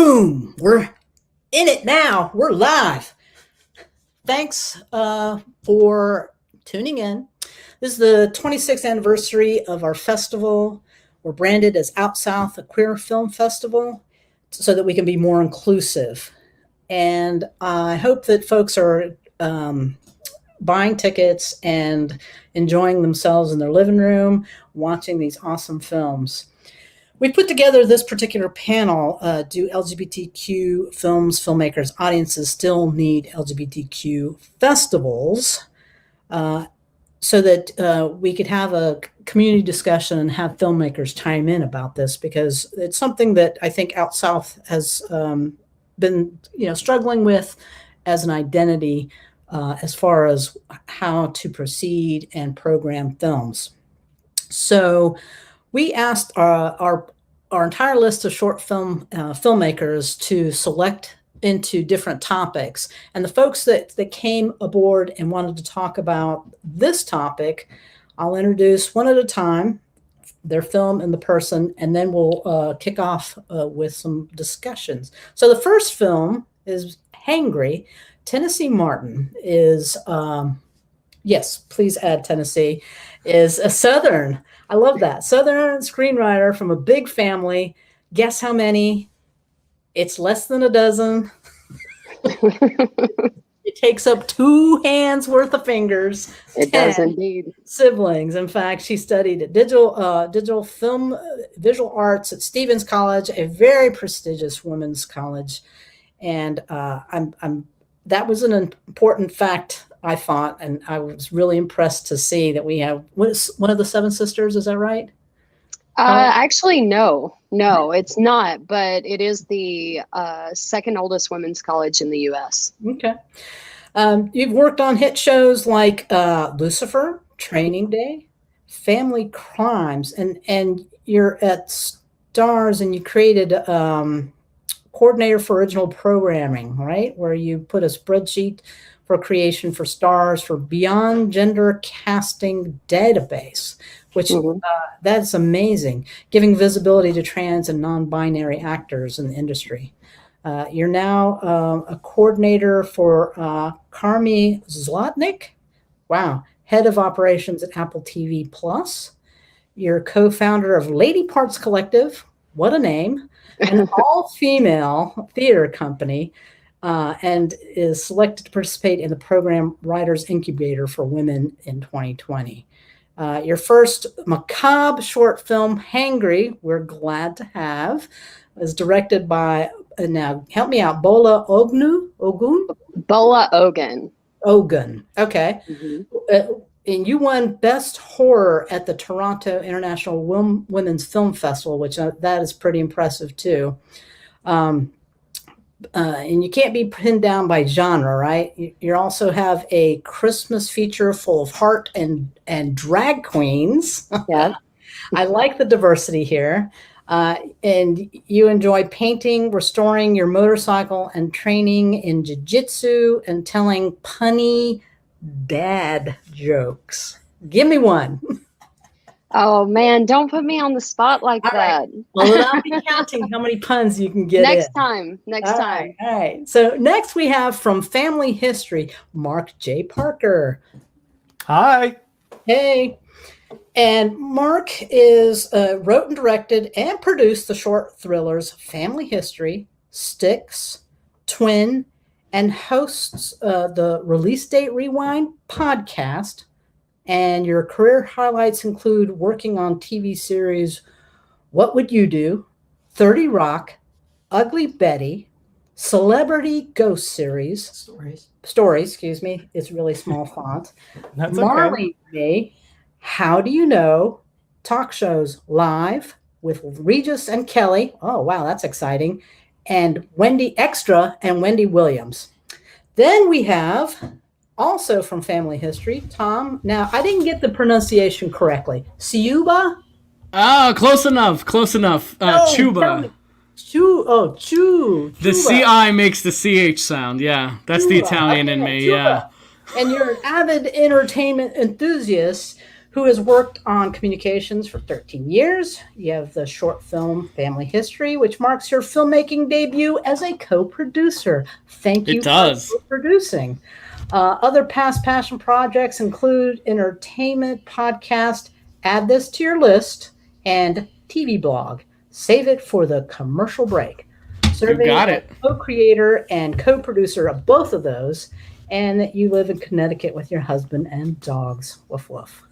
Boom! We're in it now. We're live. Thanks for tuning in. This is the 26th anniversary of our festival. We're branded as OutSouth Queer Film Festival so that we can be more inclusive. And I hope that folks are buying tickets and enjoying themselves in their living room, watching these awesome films. We put together this particular panel. Do LGBTQ films, filmmakers, audiences still need LGBTQ festivals? So that we could have a community discussion and have filmmakers chime in about this, because it's something that I think OutSouth has been struggling with as an identity as far as how to proceed and program films. So we asked our entire list of short film filmmakers to select into different topics. And the folks that came aboard and wanted to talk about this topic, I'll introduce one at a time, their film and the person, and then we'll kick off with some discussions. So the first film is Hangry. Tennessee Martin is, yes, please add Tennessee, is a Southern. I love that. Southern screenwriter from a big family. Guess how many? It's less than a dozen. It takes up 2 hands worth of fingers. It does indeed. Siblings. In fact, she studied at digital film visual arts at Stevens College, a very prestigious women's college. And that was an important fact, I thought, and I was really impressed to see that we have one of the 7 sisters. Is that right? Actually, no, it's not, but it is the second oldest women's college in the U.S. Okay. You've worked on hit shows like Lucifer, Training Day, Family Crimes, and you're at Stars, and you created coordinator for original programming, right? Where you put a spreadsheet for creation for Stars for Beyond Gender Casting Database, which that's amazing, giving visibility to trans and non-binary actors in the industry. You're now a coordinator for Carmi Zlotnick. Wow. Head of operations at Apple TV Plus. You're co-founder of Lady Parts Collective. What a name. An all-female theater company, and is selected to participate in the program Writers Incubator for Women in 2020. Your first macabre short film, Hangry, we're glad to have, is directed by, now help me out, Bola Ogun? Bola Ogun. Ogun, okay. Mm-hmm. And you won Best Horror at the Toronto International Women's Film Festival, which that is pretty impressive too. And you can't be pinned down by genre, right? You also have a Christmas feature full of heart and drag queens. Yeah. I like the diversity here. And you enjoy painting, restoring your motorcycle, and training in jiu-jitsu and telling punny dad jokes. Give me one. Oh man, don't put me on the spot like that. Right. Well, I'll be counting how many puns you can get next in. time. All right. So next we have from Family History, Mark J. Parker. Hi. Hey. And Mark is wrote and directed and produced the short thrillers Family History, Sticks, Twin, and hosts the Release Date Rewind podcast. And your career highlights include working on TV series What Would You Do?, 30 Rock, Ugly Betty, Celebrity Ghost Series. Stories, excuse me. It's really small font. That's Marley May, How Do You Know? Talk shows Live with Regis and Kelly. Oh, wow, that's exciting. And Wendy Extra and Wendy Williams. Then we have, also from Family History, Tom. Now, I didn't get the pronunciation correctly. Ciuba? Close enough. Chuba. Chu. The CI makes the CH sound. Yeah, that's Chuba. The Italian in me. Chuba. Yeah. And you're an avid entertainment enthusiast who has worked on communications for 13 years. You have the short film Family History, which marks your filmmaking debut as a co-producer. Thank you for producing. Other past passion projects include entertainment podcast, Add This to Your List, and TV blog, Save It for the Commercial Break. Serving as co-creator and co-producer of both of those, and that you live in Connecticut with your husband and dogs. Woof, woof.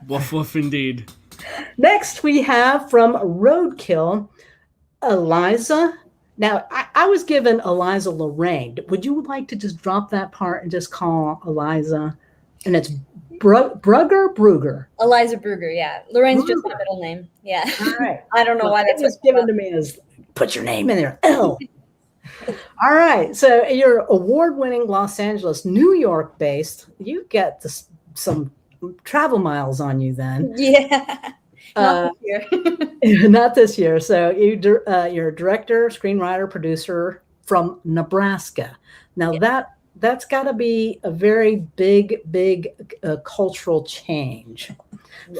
Woof, woof, indeed. Next, we have from Roadkill, Eliza. Now, I was given Eliza Lorraine. Would you like to just drop that part and just call Eliza? And it's Brugger? Eliza Brugger, yeah. Lorraine's just my middle name. Yeah. All right. I don't know why that's was given to me as put your name in there. L. All right. So you're award-winning Los Angeles, New York based. You get some travel miles on you then. Yeah. Not this year. Not this year. So you're a director, screenwriter, producer from Nebraska. Now that's got to be a very big cultural change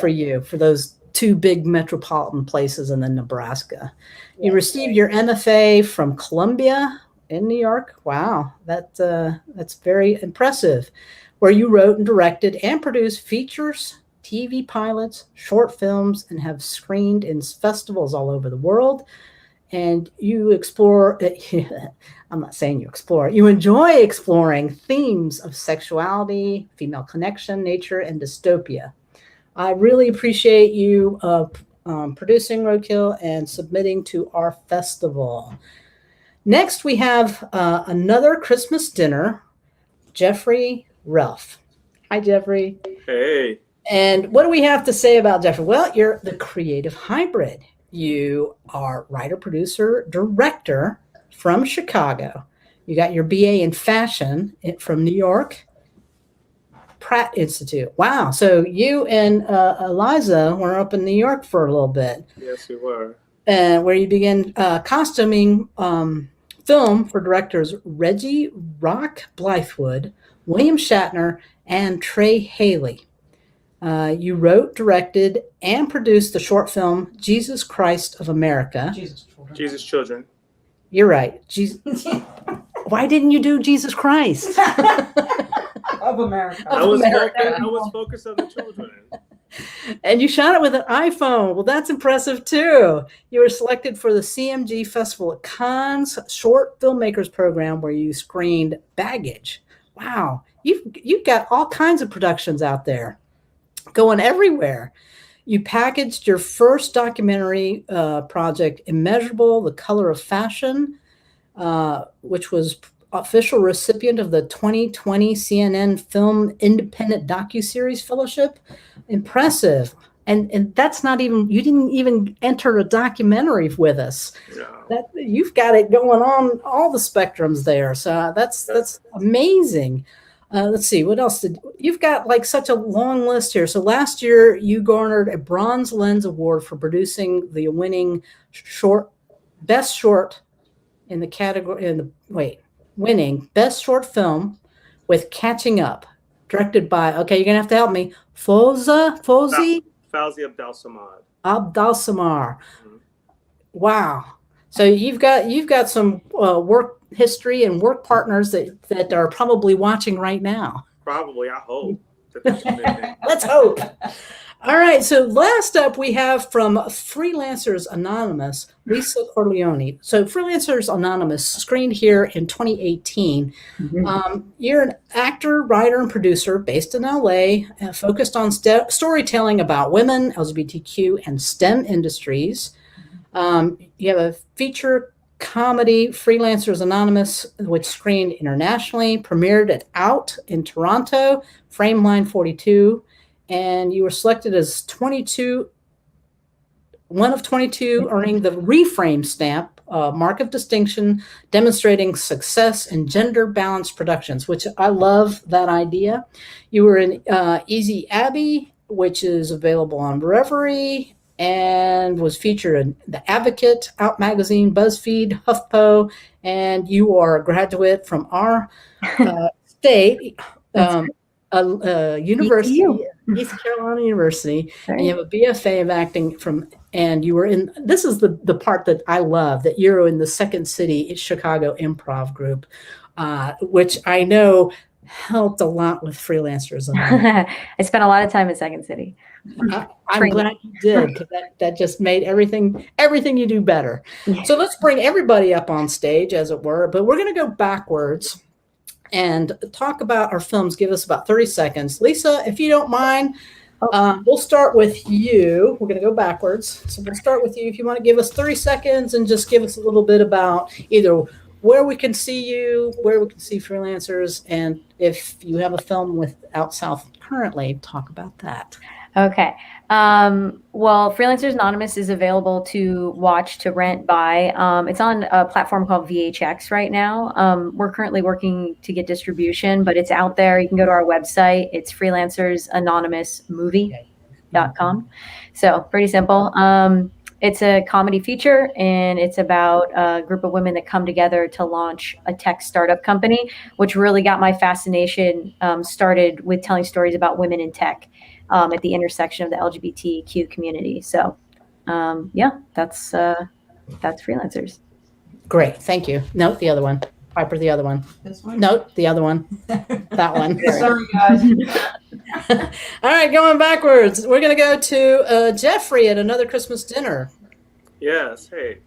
for you, for those two big metropolitan places in the Nebraska. You received your MFA from Columbia in New York. Wow, that's very impressive. Where you wrote and directed and produced features, TV pilots, short films, and have screened in festivals all over the world. And you explore, I'm not saying you explore, you enjoy exploring themes of sexuality, female connection, nature, and dystopia. I really appreciate you producing Roadkill and submitting to our festival. Next, we have another Christmas dinner, Jeffrey Ruff. Hi, Jeffrey. Hey. And what do we have to say about Jeffrey? Well, you're the creative hybrid. You are writer, producer, director from Chicago. You got your BA in fashion from New York, Pratt Institute. Wow. So you and Eliza were up in New York for a little bit. Yes, we were. Where you began costuming film for directors Reggie Rock Blythewood, William Shatner, and Trey Haley. You wrote, directed, and produced the short film Jesus Christ of America. Jesus Children. You're right. Why didn't you do Jesus Christ? Of America. I was focused on the children. And you shot it with an iPhone. Well, that's impressive too. You were selected for the CMG Festival at Cannes Short Filmmakers Program, where you screened Baggage. Wow, you've got all kinds of productions out there, going everywhere. You packaged your first documentary project, Immeasurable: The Color of Fashion, which was official recipient of the 2020 CNN Film Independent Docuseries Fellowship. Impressive. And that's not even, you didn't even enter a documentary with us. No. You've got it going on all the spectrums there. So that's amazing. Let's see, what else you've got, like, such a long list here. So last year you garnered a Bronze Lens Award for producing the winning best short in the category, winning best short film with Catching Up, directed by, okay, you're gonna have to help me, Fawzi Abdal-Samad. Mm-hmm. Wow. So you've got some work history and work partners that are probably watching right now. Probably, I hope. Let's hope. All right. So last up, we have from Freelancers Anonymous, Lisa Corleone. So Freelancers Anonymous screened here in 2018. Mm-hmm. You're an actor, writer, and producer based in LA, focused on storytelling about women, LGBTQ, and STEM industries. You have a feature comedy, Freelancers Anonymous, which screened internationally, premiered at Out in Toronto, Frameline 42, and you were selected as one of 22, earning the Reframe stamp, mark of distinction, demonstrating success in gender-balanced productions, which I love that idea. You were in Easy Abby, which is available on Reverie, and was featured in The Advocate, Out Magazine, BuzzFeed, HuffPo, and you are a graduate from our state university, East Carolina University, Right. and you have a BFA of acting and you were in, this is the part that I love, that you're in the Second City Chicago improv group, which I know helped a lot with Freelancers. I spent a lot of time in Second City. I'm glad you did, because that just made everything you do better. So let's bring everybody up on stage, as it were, but we're going to go backwards and talk about our films. Give us about 30 seconds. Lisa, if you don't mind, we'll start with you. We're going to go backwards. So we'll start with you. If you want to give us 30 seconds and just give us a little bit about either where we can see you, where we can see Freelancers, and if you have a film with OutSouth currently, talk about that. Okay. Well, Freelancers Anonymous is available to watch, to rent, buy. It's on a platform called VHX right now. We're currently working to get distribution, but it's out there. You can go to our website. It's freelancersanonymousmovie.com. So pretty simple. It's a comedy feature, and it's about a group of women that come together to launch a tech startup company, which really got my fascination started with telling stories about women in tech. At the intersection of the LGBTQ community. So, that's Freelancers. Great, thank you. Note the other one. Piper, the other one. This one? Note the other one. That one. Sorry, guys. All right, going backwards. We're going to go to Jeffrey at Another Christmas Dinner. Yes. Hey.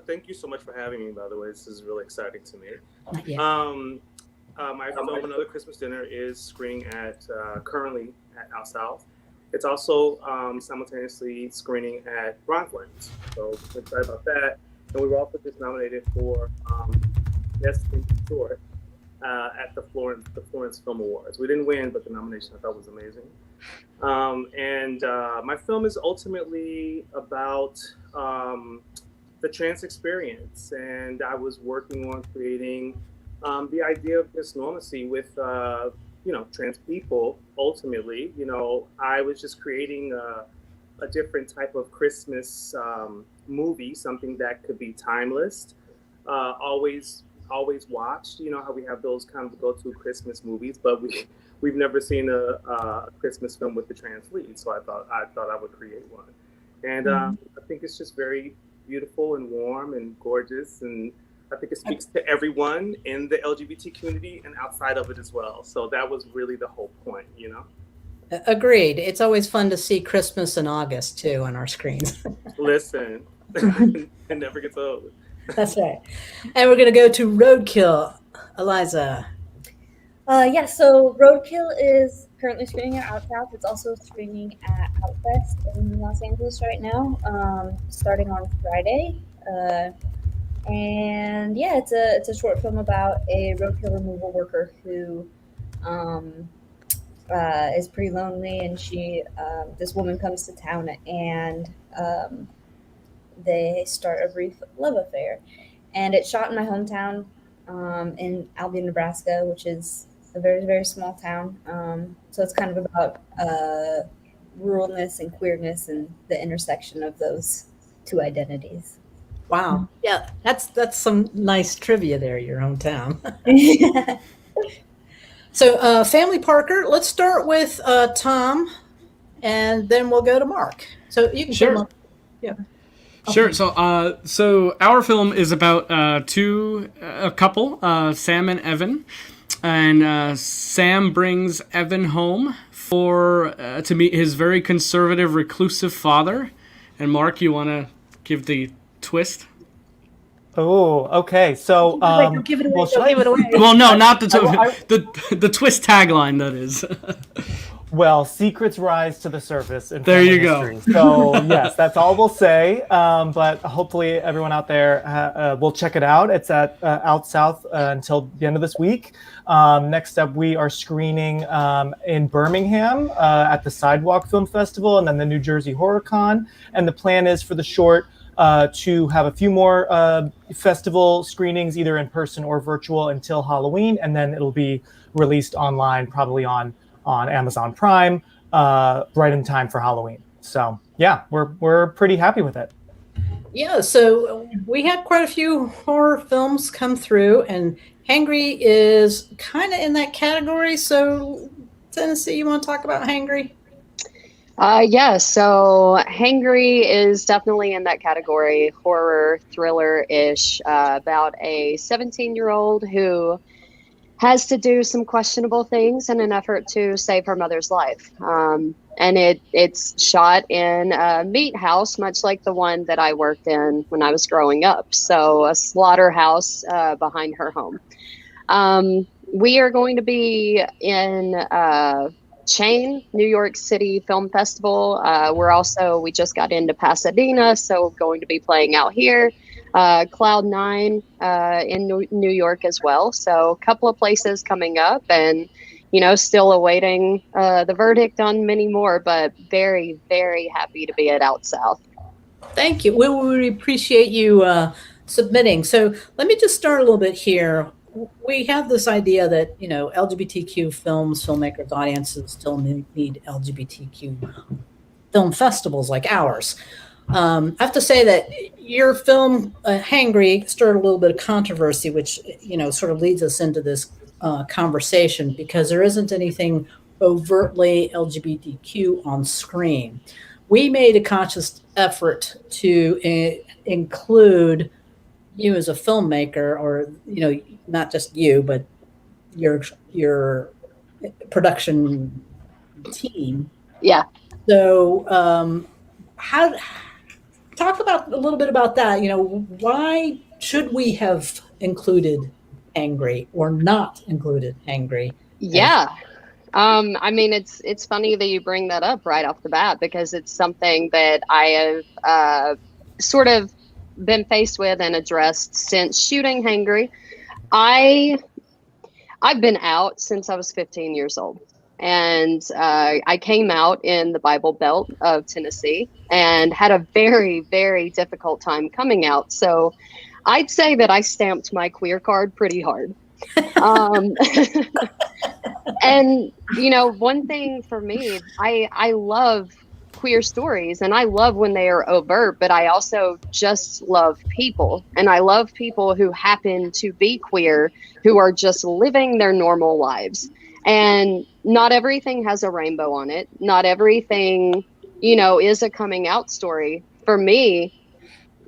Thank you so much for having me. By the way, this is really exciting to me. My film, Another Christmas Dinner, is screening currently at OutSouth. It's also simultaneously screening at Brocklands. So we're excited about that. And we were also just nominated for Best in Short at the Florence Film Awards. We didn't win, but the nomination I thought was amazing. My film is ultimately about the trans experience, and I was working on creating the idea of just normalcy with, trans people. Ultimately, I was just creating a different type of Christmas movie, something that could be timeless, always watched. You know how we have those kind of go-to Christmas movies, but we've never seen a Christmas film with the trans lead. So I thought I would create one, and I think it's just very beautiful and warm and gorgeous, and I think it speaks to everyone in the LGBT community and outside of it as well. So that was really the whole point, Agreed. It's always fun to see Christmas in August, too, on our screens. Listen, it never gets old. That's right. And we're going to go to Roadkill. Eliza. So Roadkill is currently screening at OutSouth. It's also screening at Outfest in Los Angeles right now, starting on Friday. It's a short film about a roadkill removal worker who is pretty lonely, and this woman comes to town, and they start a brief love affair. And it's shot in my hometown in Albion, Nebraska, which is a very, very small town. So it's kind of about ruralness and queerness and the intersection of those two identities. Wow. Yeah, that's some nice trivia there, your hometown. So, Family Parker, let's start with Tom, and then we'll go to Mark. So you can Sure. Yeah. Sure. So our film is about a couple, Sam and Evan, and Sam brings Evan home to meet his very conservative, reclusive father. And Mark, you want to give the twist? Oh, okay. So, Don't give it away. Don't give it away. Well, no, not the twist tagline. That is. Well, secrets rise to the surface. In There family you go. history. So, yes, that's all we'll say. But hopefully, everyone out there will check it out. It's at OutSouth until the end of this week. Next up, we are screening in Birmingham at the Sidewalk Film Festival, and then the New Jersey HorrorCon. And the plan is for the short to have a few more festival screenings, either in person or virtual, until Halloween, and then it'll be released online, probably on Amazon Prime, right in time for Halloween. So yeah, we're pretty happy with it. Yeah, so we had quite a few horror films come through, and Hangry is kind of in that category. So Tennessee, you want to talk about Hangry? Yeah, so Hangry is definitely in that category, horror, thriller-ish, about a 17-year-old who has to do some questionable things in an effort to save her mother's life. And it's shot in a meat house, much like the one that I worked in when I was growing up. So a slaughterhouse behind her home. We are going to be in Chain, New York City Film Festival. We just got into Pasadena, so going to be playing out here. Cloud9 in New York as well. So a couple of places coming up, and still awaiting the verdict on many more, but very, very happy to be at OutSouth. Thank you. We appreciate you submitting. So let me just start a little bit here. We have this idea that, LGBTQ films, filmmakers, audiences still need LGBTQ film festivals like ours. I have to say that your film, Hangry, stirred a little bit of controversy, which, sort of leads us into this conversation, because there isn't anything overtly LGBTQ on screen. We made a conscious effort to include you as a filmmaker, or not just you, but your production team. Yeah. So talk about a little bit about that. Why should we have included Hangry or not included Hangry? Yeah. It's funny that you bring that up right off the bat, because it's something that I have sort of been faced with and addressed since shooting Hangry. I've been out since I was 15 years old, and I came out in the Bible Belt of Tennessee and had a very, very difficult time coming out. So I'd say that I stamped my queer card pretty hard. And one thing for me, I love queer stories, and I love when they are overt, but I also just love people, and I love people who happen to be queer, who are just living their normal lives. And not everything has a rainbow on it. Not everything, is a coming out story. For me,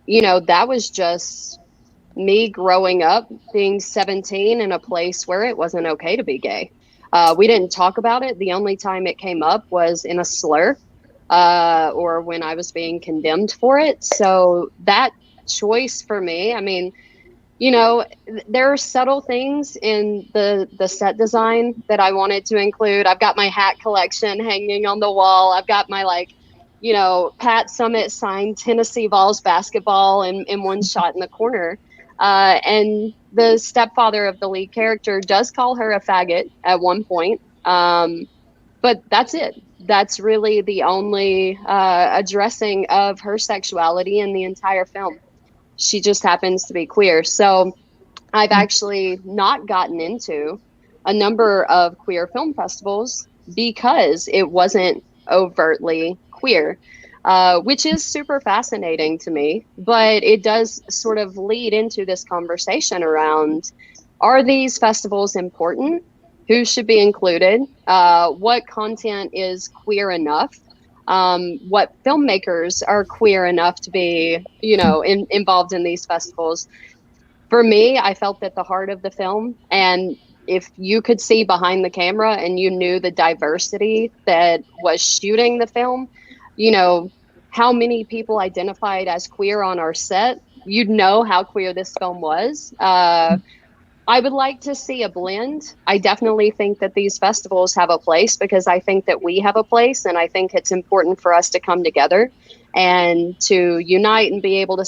that was just me growing up, being 17 in a place where it wasn't okay to be gay. We didn't talk about it. The only time it came up was in a slur, or when I was being condemned for it. So that choice for me, there are subtle things in the set design that I wanted to include. I've got my hat collection hanging on the wall. I've got my Pat Summitt signed Tennessee Vols basketball in one shot in the corner. And the stepfather of the lead character does call her a faggot at one point. But that's it. That's really the only addressing of her sexuality in the entire film. She just happens to be queer. So I've actually not gotten into a number of queer film festivals because it wasn't overtly queer, which is super fascinating to me. But it does sort of lead into this conversation around, are these festivals important? Who should be included? What content is queer enough? What filmmakers are queer enough to be, involved in these festivals? For me, I felt that the heart of the film, and if you could see behind the camera and you knew the diversity that was shooting the film, how many people identified as queer on our set, you'd know how queer this film was. I would like to see a blend. I definitely think that these festivals have a place, because I think that we have a place, and I think it's important for us to come together and to unite and be able to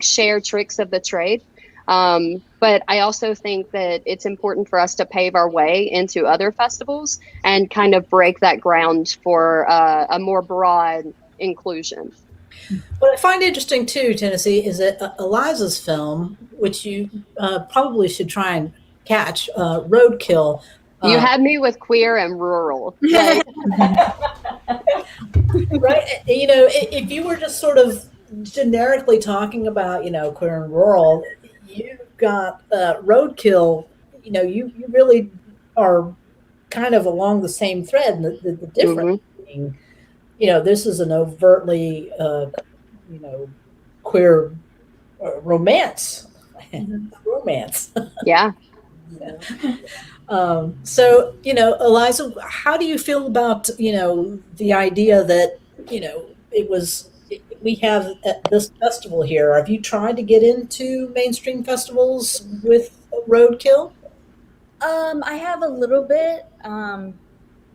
share tricks of the trade. But I also think that it's important for us to pave our way into other festivals and kind of break that ground for a more broad inclusion. What I find interesting too, Tennessee, is that Eliza's film, which you probably should try and catch, Roadkill. You had me with queer and rural. Right? If you were just sort of generically talking about, queer and rural, you've got Roadkill. You really are kind of along the same thread. The difference Mm-hmm. being, this is an overtly, queer romance. Romance. Yeah. So, Eliza, how do you feel about, the idea that, we have at this festival here? Have you tried to get into mainstream festivals with Roadkill? I have a little bit,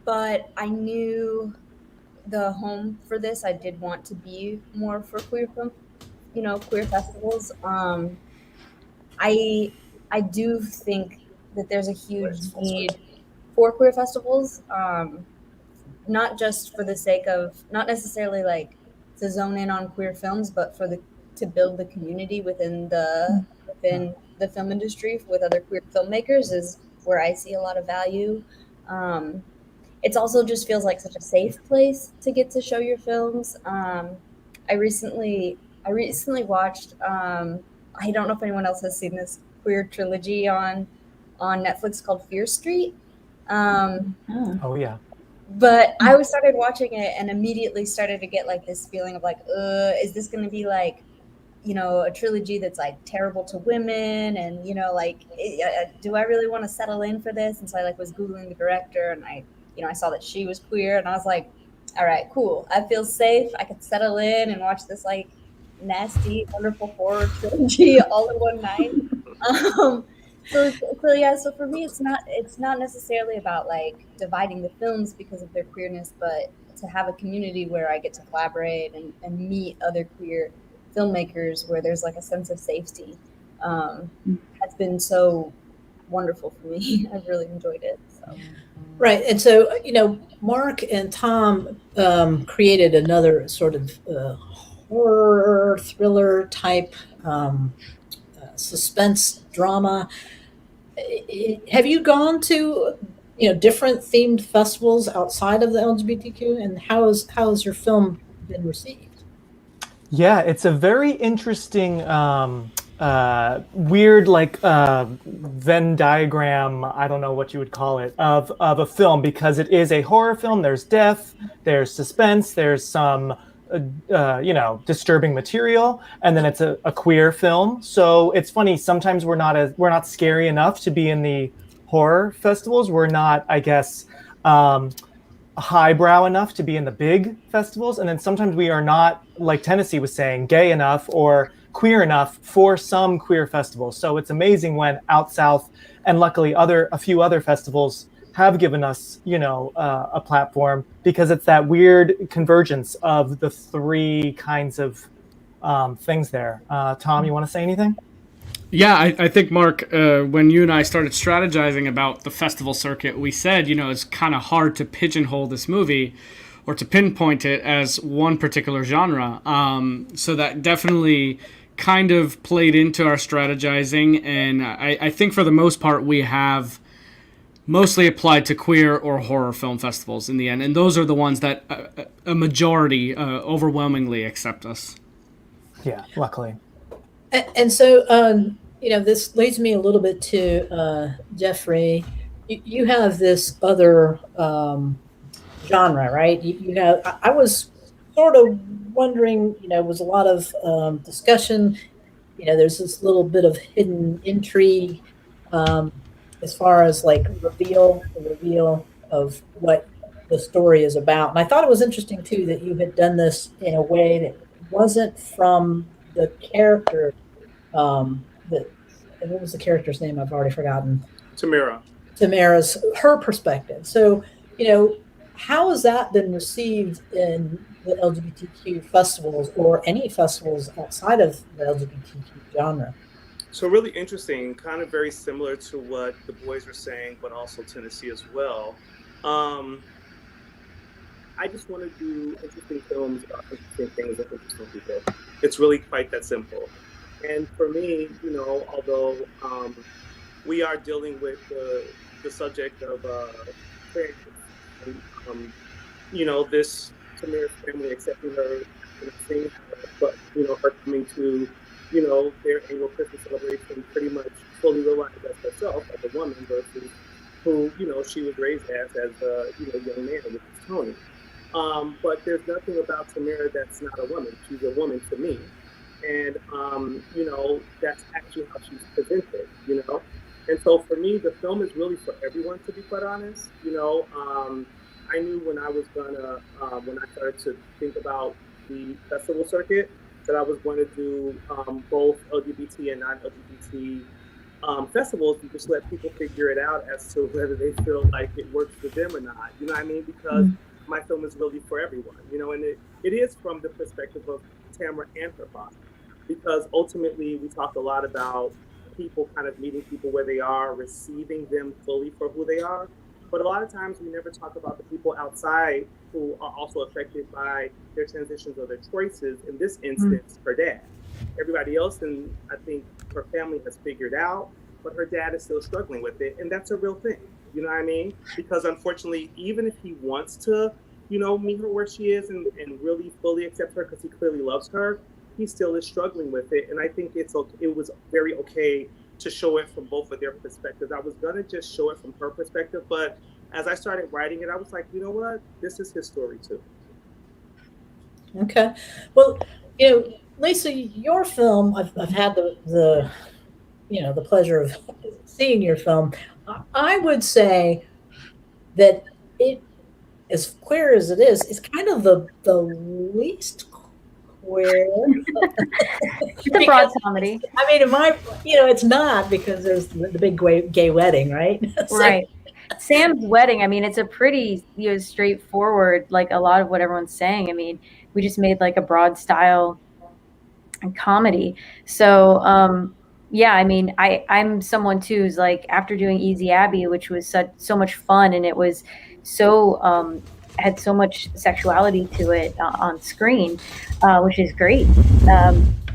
but I knew the home for this. I did want to be more for queer film, queer festivals. I I do think that there's a huge need for queer festivals, not just for the sake of, not necessarily like to zone in on queer films, but to build the community within the film industry with other queer filmmakers is where I see a lot of value. It's also just feels like such a safe place to get to show your films. I recently watched. I don't know if anyone else has seen this queer trilogy on Netflix called Fear Street. Oh yeah. But I started watching it and immediately started to get like this feeling of like, is this going to be like, a trilogy that's like terrible to women, and do I really want to settle in for this? And so I like was Googling the director, and I saw that she was queer, and I was like, all right, cool. I feel safe. I could settle in and watch this like nasty, wonderful horror trilogy all in one night. So for me, it's not necessarily about like dividing the films because of their queerness, but to have a community where I get to collaborate and meet other queer filmmakers where there's like a sense of safety has been so wonderful for me. I've really enjoyed it. So. Right. And so, Mark and Tom created another sort of horror thriller type suspense drama. Have you gone to different themed festivals outside of the LGBTQ, and how has your film been received? Yeah, it's a very interesting, weird, like Venn diagram. I don't know what you would call it of a film, because it is a horror film. There's death, there's suspense, there's some disturbing material, and then it's a queer film. So it's funny, sometimes we're not scary enough to be in the horror festivals. We're not, I guess, highbrow enough to be in the big festivals, and then sometimes we are not, like Tennessee was saying, gay enough or queer enough for some queer festivals. So it's amazing when OutSouth and luckily a few other festivals have given us, a platform, because it's that weird convergence of the three kinds of things there. Tom, you want to say anything? Yeah, I think, Mark, when you and I started strategizing about the festival circuit, we said, it's kind of hard to pigeonhole this movie or to pinpoint it as one particular genre. So that definitely kind of played into our strategizing. And I think for the most part, we have mostly applied to queer or horror film festivals in the end. And those are the ones that a majority overwhelmingly accept us. Yeah, luckily. And so, this leads me a little bit to Jeffrey. You have this other genre, right? You have. I was sort of wondering. Was a lot of discussion. There's this little bit of hidden intrigue as far as like the reveal of what the story is about. And I thought it was interesting too that you had done this in a way that wasn't from the character. What was the character's name? I've already forgotten. Tamara's her perspective. So, how has that been received in the LGBTQ festivals or any festivals outside of the LGBTQ genre? So really interesting, kind of very similar to what the boys were saying, but also Tennessee as well. I just want to do interesting films about interesting things that interesting people. It's really quite that simple. And for me, although we are dealing with the subject of trans, and, this Tamara's family accepting her, seeing her, but her coming to, their annual Christmas celebration, pretty much fully realized as herself as a woman versus who, you know, she was raised as a, you know, young man, which is Tony. But there's nothing about Tamara that's not a woman. She's a woman to me. And, you know, that's actually how she's presented, you know. And so for me, the film is really for everyone, to be quite honest. You know, I knew when I was gonna, when I started to think about the festival circuit, that I was going to do both LGBT and non-LGBT festivals, and just let people figure it out as to whether they feel like it works for them or not. You know what I mean? Because my film is really for everyone, you know, and it is from the perspective of Tamara and her father. Because ultimately, we talk a lot about people kind of meeting people where they are, receiving them fully for who they are. But a lot of times we never talk about the people outside who are also affected by their transitions or their choices. In this instance, her dad. Everybody else, and I think her family has figured out, but her dad is still struggling with it. And that's a real thing. You know what I mean? Because unfortunately, even if he wants to, you know, meet her where she is and really fully accept her because he clearly loves her, he still is struggling with it. And I think it was very okay to show it from both of their perspectives. I was gonna just show it from her perspective, but as I started writing it, I was like, you know what? This is his story too. Okay. Well, you know, Lisa, your film, I've had the you know, the pleasure of seeing your film. I would say that it, as queer as it is kind of the least queer. It's a broad comedy. I mean, you know, it's not, because there's the big gay wedding, right? So, Right. Sam's wedding, I mean, it's a pretty, you know, straightforward, like a lot of what everyone's saying. I mean, we just made like a broad style comedy. So, yeah, I mean, I'm someone too who's like, after doing Easy Abby, which was so much fun, and it was so had so much sexuality to it on screen, which is great.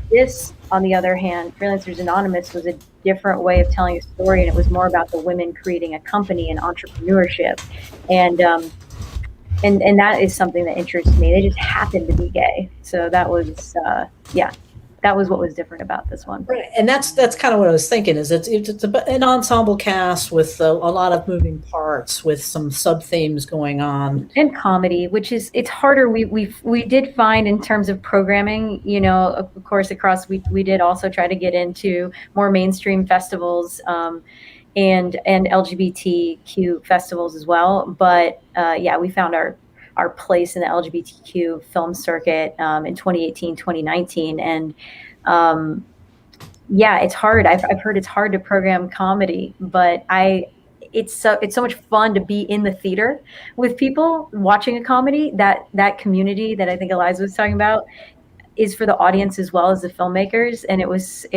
This, on the other hand, Freelancers Anonymous, was a different way of telling a story, and it was more about the women creating a company and entrepreneurship, and that is something that interests me. They just happened to be gay, so that was that was what was different about this one. right, and that's kind of what I was thinking. Is it's an ensemble cast with a lot of moving parts, with some sub themes going on, and comedy, which is, it's harder. We did find, in terms of programming, you know, of course, across we did also try to get into more mainstream festivals and LGBTQ festivals as well. But yeah, we found our place in the LGBTQ film circuit in 2018, 2019. And yeah, it's hard. I've heard it's hard to program comedy, but it's so much fun to be in the theater with people watching a comedy. That community that I think Eliza was talking about is for the audience as well as the filmmakers. And it was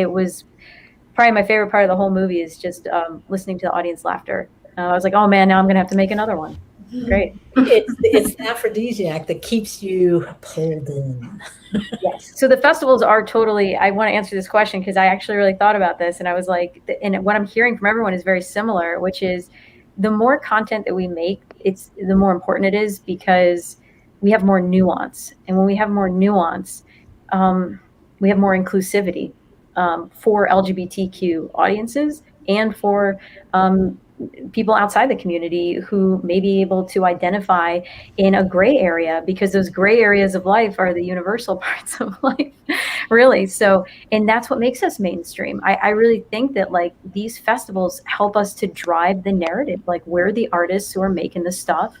probably my favorite part of the whole movie, is just listening to the audience laughter. I was like, oh man, now I'm gonna have to make another one. Great. It's the aphrodisiac that keeps you pulled in. Yes. So the festivals are totally, I want to answer this question because I actually really thought about this, and I was like, and what I'm hearing from everyone is very similar, which is the more content that we make, the more important it is, because we have more nuance. And when we have more nuance, we have more inclusivity for LGBTQ audiences and for people outside the community who may be able to identify in a gray area, because those gray areas of life are the universal parts of life, really. So, and that's what makes us mainstream. I really think that like these festivals help us to drive the narrative. Like, we're the artists who are making the stuff,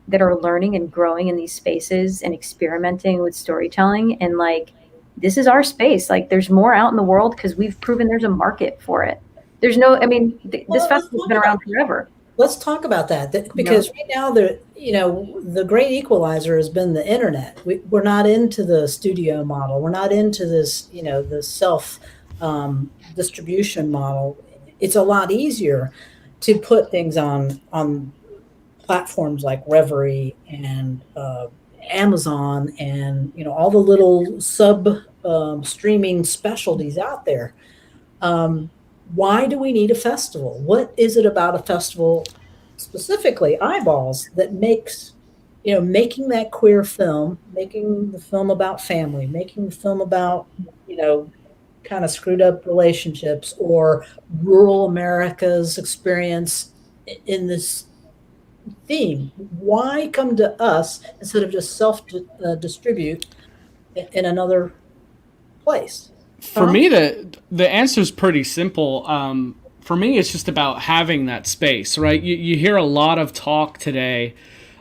that are learning and growing in these spaces and experimenting with storytelling. And like, this is our space. Like, there's more out in the world because we've proven there's a market for it. There's no, I mean, this festival's been around forever. Let's talk about that, because right now the great equalizer has been the internet. We're not into the studio model. We're not into this, the self distribution model. It's a lot easier to put things on platforms like Reverie and Amazon and all the little sub streaming specialties out there. Why do we need a festival? What is it about a festival, specifically Eyeballs, that makes, making that queer film, making the film about family, making the film about, kind of screwed up relationships or rural America's experience in this theme? Why come to us instead of just self distribute in another place? For me, the answer is pretty simple. For me, it's just about having that space, right? You hear a lot of talk today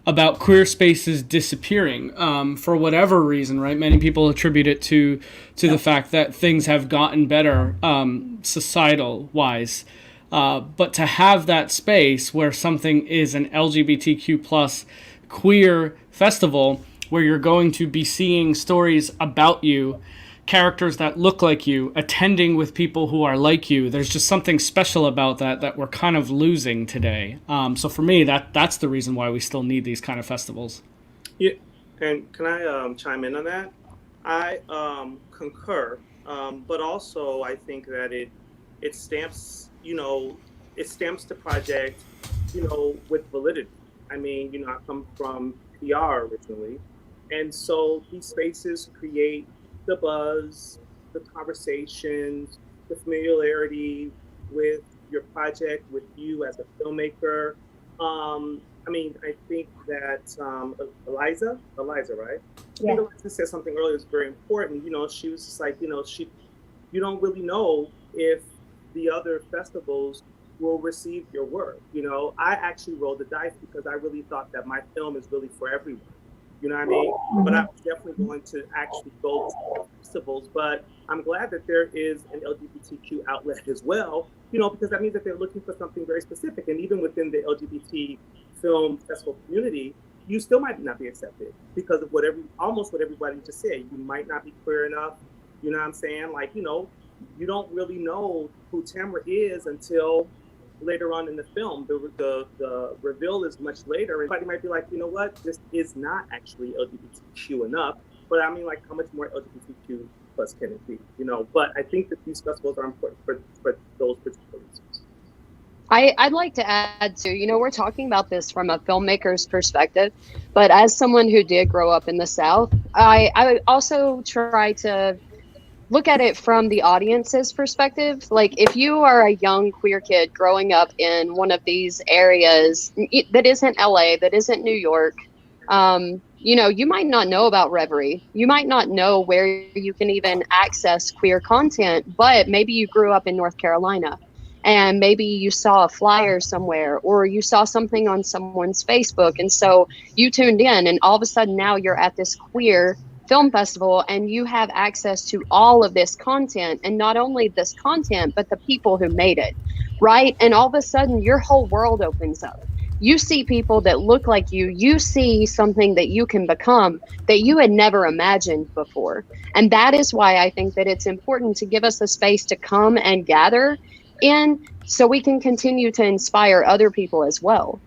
about queer spaces disappearing for whatever reason, right? Many people attribute it to the fact that things have gotten better societal wise. But to have that space where something is an LGBTQ plus queer festival where you're going to be seeing stories about you, characters that look like you, attending with people who are like you, there's just something special about that we're kind of losing today. So for me, that's the reason why we still need these kind of festivals. Yeah, and can I chime in on that? I concur, but also I think that it stamps, it stamps the project, with validity. I mean, I come from PR originally, and so these spaces create the buzz, the conversations, the familiarity with your project, with you as a filmmaker. I think that Eliza, right? Yeah. I think Eliza said something earlier that's very important. She was just like, you don't really know if the other festivals will receive your work. I actually rolled the dice because I really thought that my film is really for everyone. You know what I mean? Mm-hmm. But I was definitely going to actually go to festivals. But I'm glad that there is an LGBTQ outlet as well, because that means that they're looking for something very specific. And even within the LGBT film festival community, you still might not be accepted because of almost what everybody just said. You might not be queer enough. You know what I'm saying? Like, you don't really know who Tamara is until later on in the film. The reveal is much later, and somebody might be like, you know what, this is not actually LGBTQ enough. But I mean, like, how much more LGBTQ plus can it be? But I think that these festivals are important for those particular reasons. I'd like to add too, we're talking about this from a filmmaker's perspective, but as someone who did grow up in the South, I also try to look at it from the audience's perspective. Like, if you are a young queer kid growing up in one of these areas that isn't LA, that isn't New York, you might not know about Reverie. You might not know where you can even access queer content, but maybe you grew up in North Carolina and maybe you saw a flyer somewhere or you saw something on someone's Facebook. And so you tuned in, and all of a sudden now you're at this queer film festival and you have access to all of this content, and not only this content, but the people who made it, right? And all of a sudden your whole world opens up. You see people that look like you see something that you can become that you had never imagined before. And that is why I think that it's important to give us a space to come and gather in so we can continue to inspire other people as well.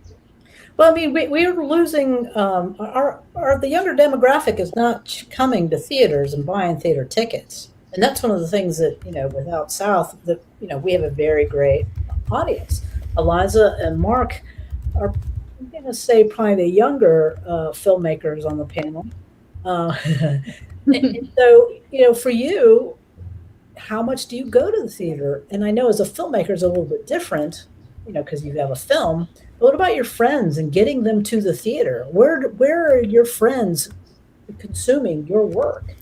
Well, I mean, we're losing the younger demographic is not coming to theaters and buying theater tickets, and that's one of the things that with OutSouth that we have a very great audience. Eliza and Mark are, I'm going to say, probably the younger filmmakers on the panel, and so for you, how much do you go to the theater? And I know as a filmmaker it's a little bit different, because you have a film. But what about your friends and getting them to the theater? Where are your friends consuming your work?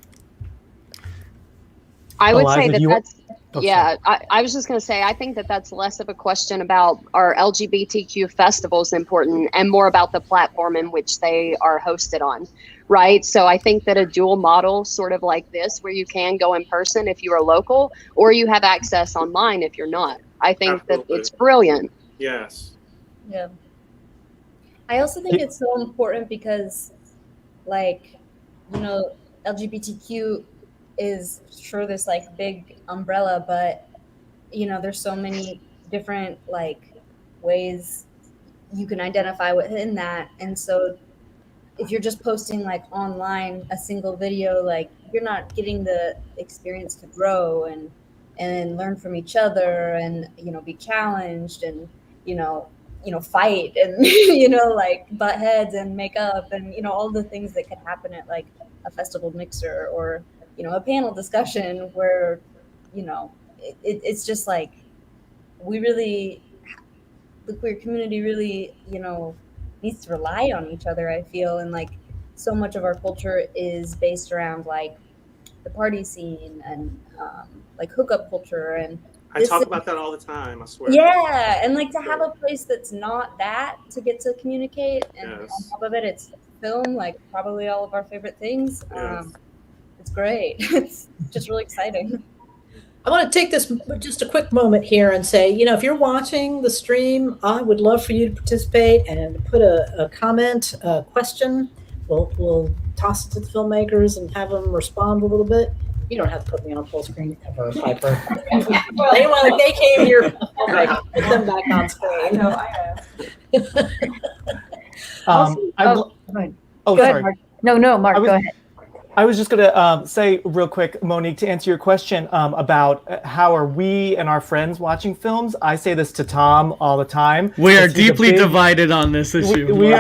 I would say that's yeah. I was just going to say, I think that that's less of a question about are LGBTQ festivals important and more about the platform in which they are hosted on, right? So I think that a dual model sort of like this, where you can go in person if you are local, or you have access online if you're not. I think Absolutely. That it's brilliant. Yes. Yeah. I also think it's so important because, LGBTQ is sure this big umbrella, but there's so many different ways you can identify within that. And so if you're just posting online a single video, you're not getting the experience to grow and learn from each other and be challenged and fight and butt heads and make up and all the things that could happen at a festival mixer or a panel discussion where it's just we really the queer community really, needs to rely on each other, I feel. And like so much of our culture is based around like the party scene and like hookup culture. And I talk about that all the time, I swear. yeah, and like to have a place that's not that to get to communicate, and on top of it, it's film, like probably all of our favorite things. It's great. It's just really exciting. I want to take this just a quick moment here and say, if you're watching the stream, I would love for you to participate and put a comment, a question. We'll toss it to the filmmakers and have them respond a little bit. You don't have to put me on full screen ever, Piper. They came here. Put them back on screen. No, I Go ahead. Sorry. Mark. No, Mark, go ahead. I was just going to say real quick, Monique, to answer your question about how are we and our friends watching films. I say this to Tom all the time. We are deeply divided on this issue. We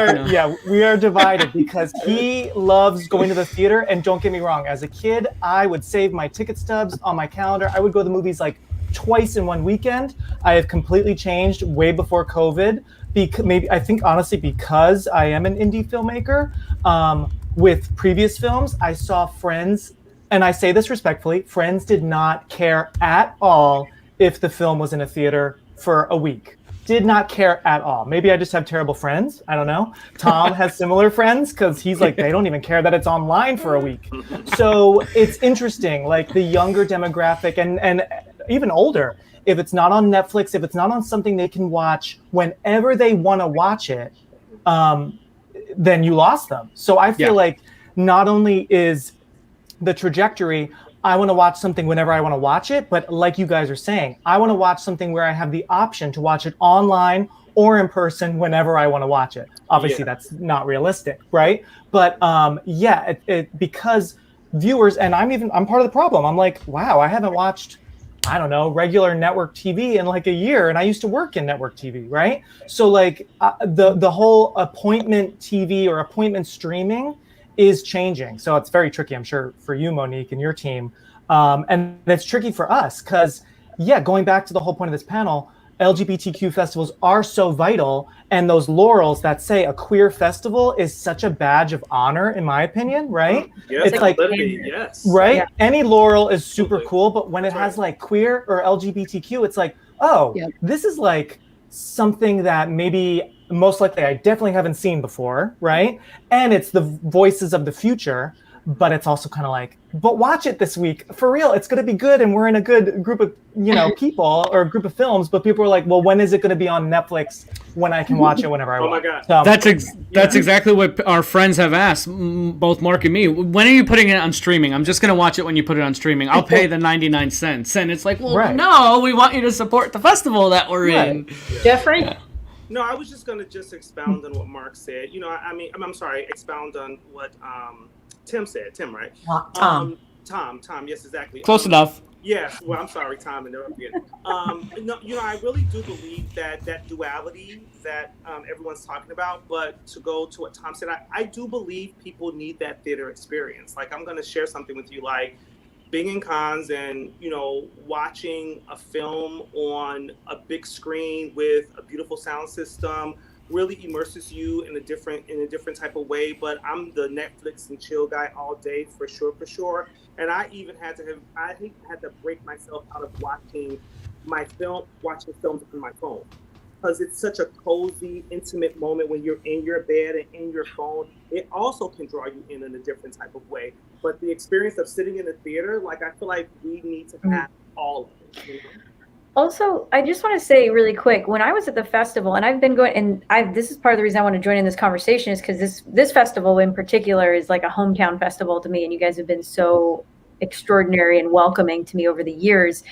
are divided because he loves going to the theater. And don't get me wrong, as a kid, I would save my ticket stubs on my calendar. I would go to the movies like twice in one weekend. I have completely changed way before COVID. I think honestly because I am an indie filmmaker. With previous films, I saw friends, and I say this respectfully, friends did not care at all if the film was in a theater for a week. Did not care at all. Maybe I just have terrible friends. I don't know. Tom has similar friends because he's like, they don't even care that it's online for a week. So it's interesting, like the younger demographic and even older, if it's not on Netflix, if it's not on something they can watch whenever they want to watch it, then you lost them. So I feel like not only is the trajectory, I want to watch something whenever I want to watch it, but like you guys are saying, I want to watch something where I have the option to watch it online or in person whenever I want to watch it. Obviously, that's not realistic, right? But because viewers, and I'm part of the problem. I'm like, wow, I haven't watched, I don't know, regular network TV in like a year, and I used to work in network TV, right? So like the whole appointment TV or appointment streaming is changing. So it's very tricky, I'm sure, for you, Monique, and your team. And it's tricky for us because, going back to the whole point of this panel, LGBTQ festivals are so vital, and those laurels that say a queer festival is such a badge of honor, in my opinion, right? Yes, it's like, yes. Right? Yeah. Any laurel is super cool, but when it has like queer or LGBTQ, it's like, this is like something that maybe most likely I definitely haven't seen before, right? And it's the voices of the future, but it's also kind of like, but watch it this week. For real, it's going to be good, and we're in a good group of, people or a group of films, but people are like, well, when is it going to be on Netflix when I can watch it whenever I want? Oh my God. So, that's exactly what our friends have asked, both Mark and me. When are you putting it on streaming? I'm just going to watch it when you put it on streaming. I'll pay the 99 cents. And it's like, well, no, we want you to support the festival that we're in. Yeah. Jeffrey? No, I was just going to expound on what Mark said. I'm sorry, expound on what Tim said. Tim, right? Tom. Tom, yes, exactly. Close enough. Yes, well, I'm sorry, Tom, interrupted. I really do believe that duality that everyone's talking about, but to go to what Tom said, I do believe people need that theater experience. Like, I'm going to share something with you, like being in cons and, watching a film on a big screen with a beautiful sound system really immerses you in a different type of way. But I'm the Netflix and chill guy all day for sure. And I even had to break myself out of watching films on my phone, because it's such a cozy, intimate moment when you're in your bed and in your phone. It also can draw you in a different type of way. But the experience of sitting in a theater, like, I feel like we need to have all of it. Also, I just want to say really quick, when I was at the festival, and I've been going, and this is part of the reason I want to join in this conversation, is because this festival in particular is like a hometown festival to me, and you guys have been so extraordinary and welcoming to me over the years.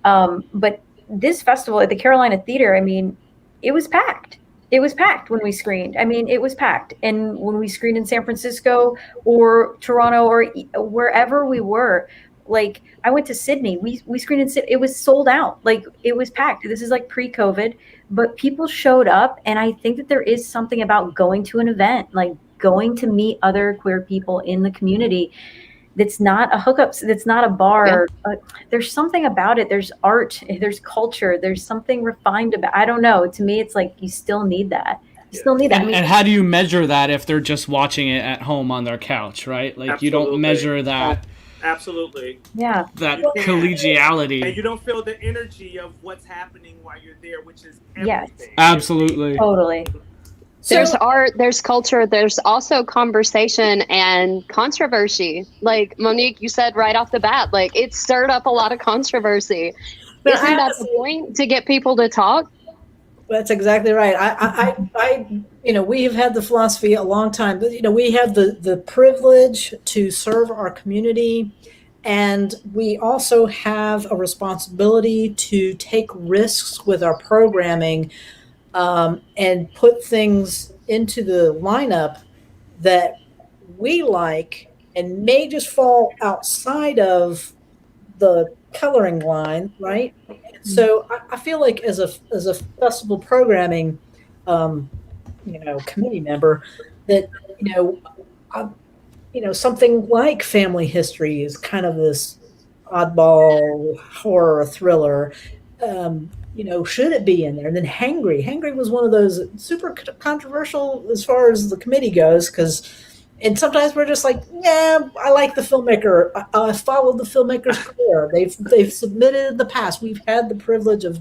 But this festival at the Carolina Theater, I mean, it was packed. It was packed when we screened. I mean, it was packed. And when we screened in San Francisco or Toronto or wherever we were, like, I went to Sydney. We screened in Sydney. It was sold out. Like, it was packed. This is like pre-COVID, but people showed up. And I think that there is something about going to an event, like going to meet other queer people in the community, It's not a hookup. It's not a bar. There's something about it. There's art. There's culture. There's something refined about. I don't know. To me, it's like you still need that. You still need that. And how do you measure that if they're just watching it at home on their couch, right? Like Absolutely. you don't measure that. Absolutely. Yeah. That collegiality. And you don't feel the energy of what's happening while you're there, which is everything. Yes. Absolutely. Totally. There's art, there's culture, there's also conversation and controversy. Like Monique, you said right off the bat, like it stirred up a lot of controversy. But Isn't that the point, to get people to talk? That's exactly right. I we have had the philosophy a long time, but we have the privilege to serve our community, and we also have a responsibility to take risks with our programming, and put things into the lineup that we like and may just fall outside of the coloring line, right? So I feel like as a festival programming, committee member, that something like Family History is kind of this oddball horror thriller. Should it be in there? And then Hangry was one of those super controversial as far as the committee goes, and sometimes we're just like, yeah, I like the filmmaker. I followed the filmmaker's career. They've submitted in the past. We've had the privilege of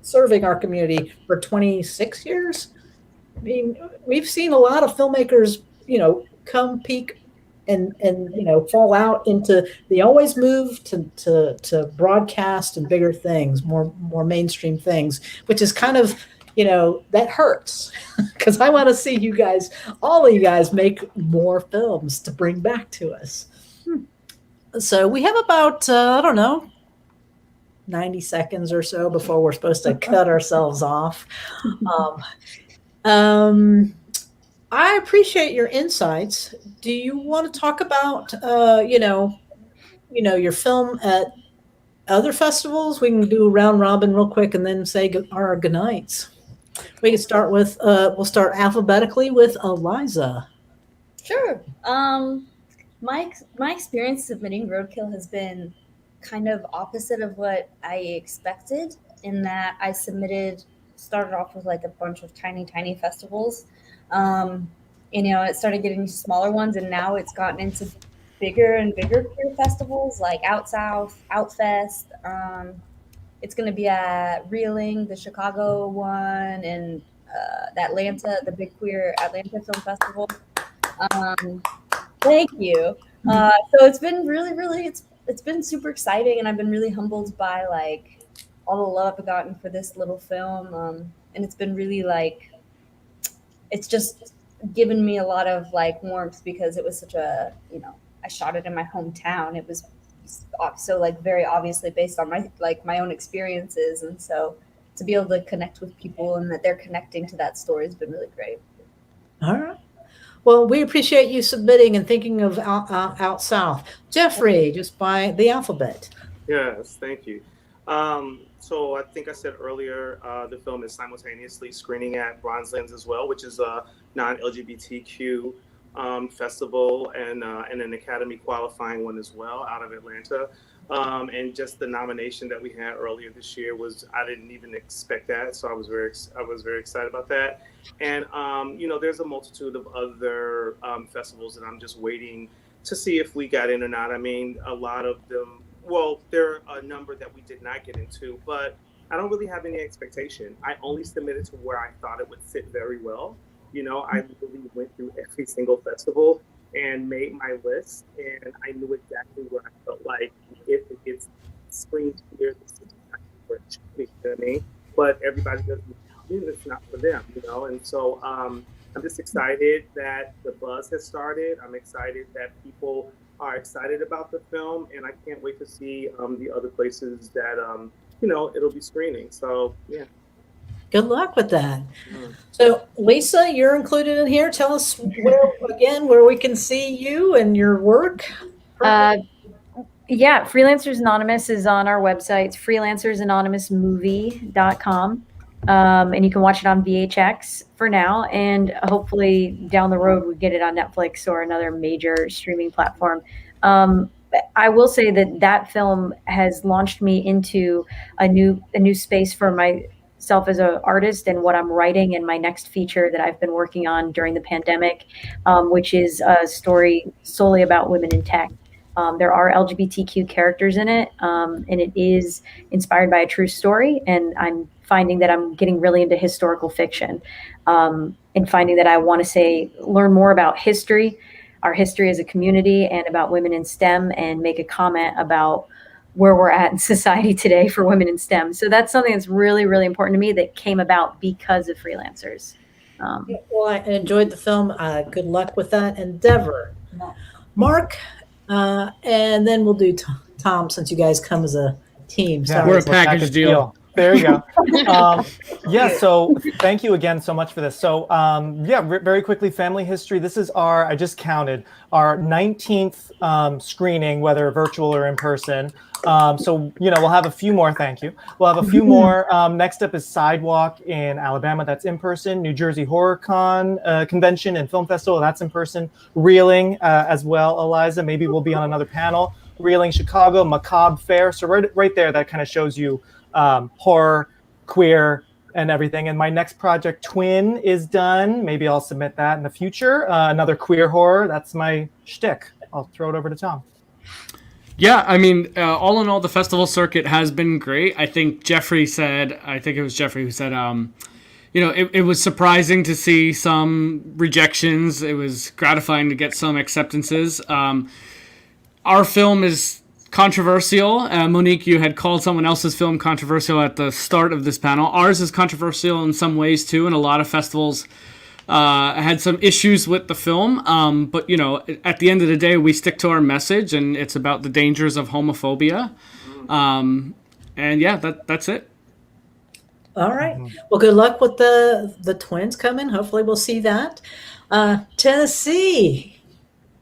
serving our community for 26 years. I mean, we've seen a lot of filmmakers, come peak and fall out into, they always move to broadcast and bigger things, more mainstream things, which is kind of, that hurts, because I want to see all of you guys make more films to bring back to us. So we have about, 90 seconds or so before we're supposed to cut ourselves off. I appreciate your insights. Do you want to talk about, your film at other festivals? We can do a round robin real quick and then say our goodnights. We can start with, we'll start alphabetically with Eliza. Sure. My experience submitting Roadkill has been kind of opposite of what I expected, in that I started off with like a bunch of tiny festivals. It started getting smaller ones, and now it's gotten into bigger and bigger queer festivals like OutSouth, OutFest. It's going to be at Reeling, the Chicago one, and the big queer Atlanta Film Festival. Thank you. So it's been really, it's been super exciting, and I've been really humbled by like all the love I've gotten for this little film. And it's been really it's just given me a lot of like warmth, because it was such a, I shot it in my hometown. It was so like very obviously based on my own experiences, and so to be able to connect with people and that they're connecting to that story has been really great. All right. Well, we appreciate you submitting and thinking of Out South. Jeffrey, just by the alphabet. Yes, thank you. So I think I said earlier, the film is simultaneously screening at Bronze Lens as well, which is a non-LGBTQ festival, and an Academy qualifying one as well out of Atlanta. And just the nomination that we had earlier this year I didn't even expect that, so I was very excited about that. And there's a multitude of other festivals that I'm just waiting to see if we got in or not. I mean, a lot of them. Well, there are a number that we did not get into, but I don't really have any expectation. I only submitted to where I thought it would fit very well. I really went through every single festival and made my list, and I knew exactly where I felt like if it gets screened here, this is not where it should be, you know what I mean? But everybody doesn't, it's not for them, and so I'm just excited that the buzz has started. I'm excited that people are excited about the film, and I can't wait to see the other places that it'll be screening. So yeah. Good luck with that. So Lisa, you're included in here. Tell us where we can see you and your work. Freelancers Anonymous is on our website. It's freelancersanonymousmovie.com. And you can watch it on VHX for now, and hopefully down the road we get it on Netflix or another major streaming platform. I will say that that film has launched me into a new space for myself as an artist and what I'm writing in my next feature that I've been working on during the pandemic, which is a story solely about women in tech. There are LGBTQ characters in it, and it is inspired by a true story. And I'm finding that I'm getting really into historical fiction, and finding that I want to learn more about history, our history as a community, and about women in STEM, and make a comment about where we're at in society today for women in STEM. So that's something that's really, really important to me that came about because of freelancers. Well, I enjoyed the film. Good luck with that endeavor. Mark, and then we'll do Tom, since you guys come as a team. Yeah, We're a it's package deal. There you go. Yeah, so thank you again so much for this. So yeah, very quickly, family history. This is I just counted, our 19th screening, whether virtual or in person. So, we'll have a few more, thank you. We'll have a few more. Next up is Sidewalk in Alabama, that's in person. New Jersey Horror Convention and Film Festival, that's in person. Reeling as well, Eliza, maybe we'll be on another panel. Reeling Chicago, Macabre Fair. So right there, that kind of shows you horror, queer, and everything. And my next project, Twin, is done. Maybe I'll submit that in the future. Another queer horror. That's my shtick. I'll throw it over to Tom. Yeah, I mean, all in all, the festival circuit has been great. I think it was Jeffrey who said, it was surprising to see some rejections. It was gratifying to get some acceptances. Our film is controversial. Monique, you had called someone else's film controversial at the start of this panel. Ours is controversial in some ways too, and a lot of festivals had some issues with the film. But at the end of the day, we stick to our message, and it's about the dangers of homophobia. And yeah, that's it. All right. Well, good luck with the twins coming. Hopefully we'll see that. Tennessee.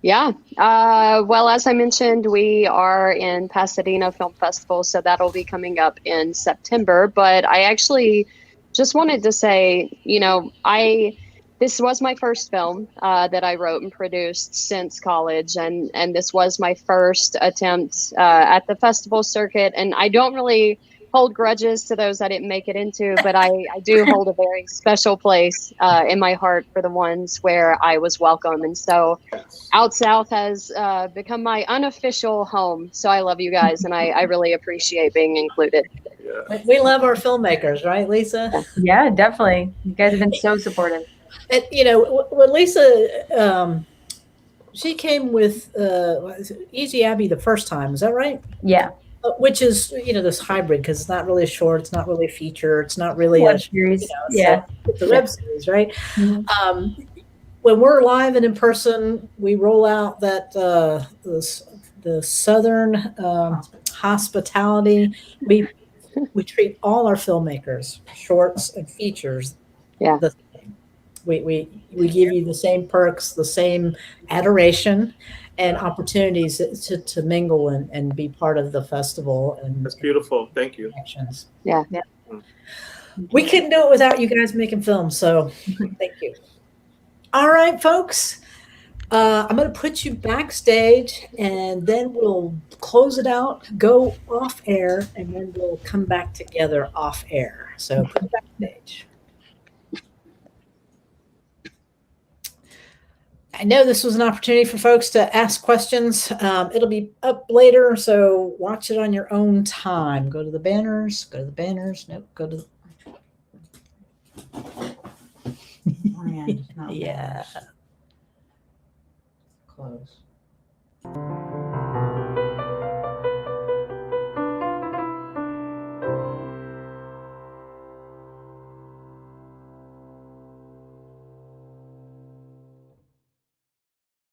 Yeah. Well, as I mentioned, we are in Pasadena Film Festival, so that'll be coming up in September. But I actually just wanted to say, this was my first film that I wrote and produced since college, and this was my first attempt at the festival circuit. And I don't really hold grudges to those I didn't make it into, but I do hold a very special place in my heart for the ones where I was welcome. And so OutSouth has become my unofficial home. So I love you guys, and I really appreciate being included. Yeah. We love our filmmakers, right, Lisa? Yeah, definitely. You guys have been so supportive. And, when Lisa, she came with Easy Abby the first time, is that right? Yeah. Which is, this hybrid, because it's not really a short, it's not really a feature, it's not really web series. It's a web series, right? Mm-hmm. When we're live and in person, we roll out that the Southern hospitality. We treat all our filmmakers, shorts and features. Yeah. We give you the same perks, the same adoration, and opportunities to mingle and be part of the festival. And that's beautiful. Thank you. Connections. Yeah. We couldn't do it without you guys making films, so thank you. All right, folks. I'm going to put you backstage, and then we'll close it out, go off air, and then we'll come back together off air. So put it backstage. I know this was an opportunity for folks to ask questions. It'll be up later, so watch it on your own time. Go to the banners. Nope, go to the... yeah. Close.